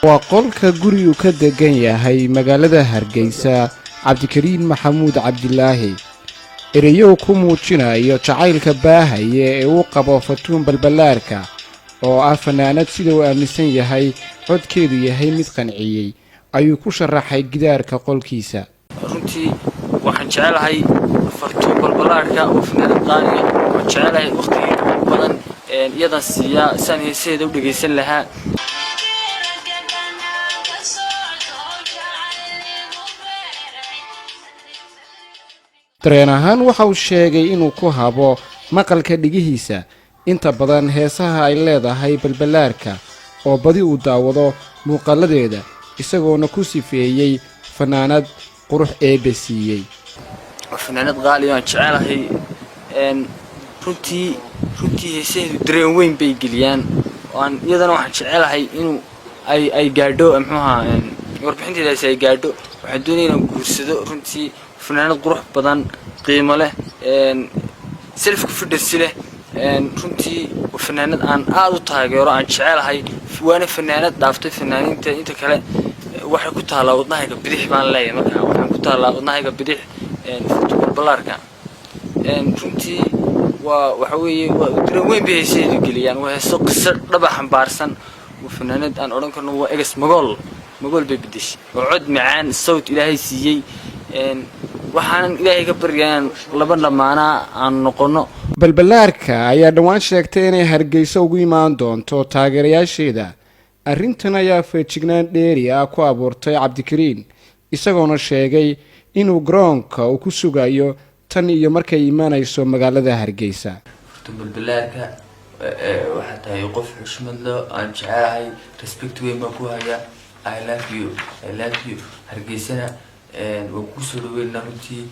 وقولك gurigu ka degan yahay magaalada Hargeysa Cabdikariin Maxamuud Cabdilaahi erayo ku muujinayo jacaylka baahaye ee uu qabo Fatuun Balbalaarka oo ah fanaanad sida uu aaminsan yahay codkeedu yahay mid qanciyay ayuu ku sharaxay gidaarka qolkiisa runtii waxaan jecelahay Fatuun Balbalaarka oo fanaanad qaali oo jecelahay waqtiga badan iyadan siya sanayseeda u dhageysan lahaa dareen ahaan waxa uu sheegay inuu ku habo maqalka dhigihiisa inta badan heesaha ay leedahay Balbalaarka oo badi uu daawado muuqaaladeeda isagoona ku sifeeyay fanaanad qurux eebesiiyay fanaanad qaali aan jecelahay runtii heesaheedu dareen weyn bay geliyaan waan iyadana waxaan jecelahay inuu ay gaadho maxaa warbixinteeda ay gaadho waxaan doonayaa inaan guursado runtii fanaanad qurux badan qiimo leh self confidence leh runtii fanaanad aan aad u taageero aan jecelahay waana fanaanad dhaaftay fanaaniinta inta kale waxa ku taala wadnahayga bidix baan leeyahay markaa waxaan ku taala wadnahayga bidix Fatuun Balbalaarka runtii waxa weeye dareen weyn bay heesaheedu geliyaan waa heeso qisar dhaba xambaarsan fanaanad aan oran karno waa egas magool bay bedeshay oo cod macaan sawt ilaahay siiyay waxaan ilaahay ka baryaan laba dhamaana aan noqono Balbalaarka ayaa dhawaan sheegtay inay Hargeysa ugu imaan doonto taageerayaasheeda arrintan ayaa feejignaan dheeri ah ku abuurtay Cabdikariin isagoona sheegay inuu garoonka uu ku sugayo tan iyo markay imaanayso magaalada Hargeysa Balbalaarka waxa tahay qof xushmad leh aan jecelahay respect weyn ma ku haya I love you Hargeysana runtii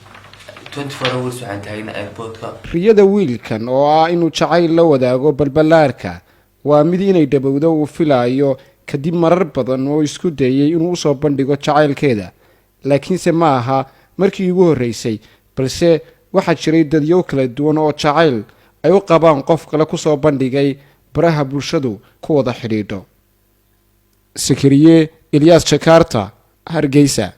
24 hours waxaan taagnaa airportka riyada wiilkan oo ah inuu jacayl la wadaago Balbalaarka waa mid inay dhabowdo uu filayo kadib marar badan oo isku dayay inuu soo bandhigo jacaylkeeda laakiinse ma aha markii ugu horeysay balse waxa jiray dadyo kala duwan oo jacayl ay u qabaan qof kale ku soo bandhigay baraha bulshadu ku wada xidhiidho Sakariye Ilyas Jakarta Hargeysa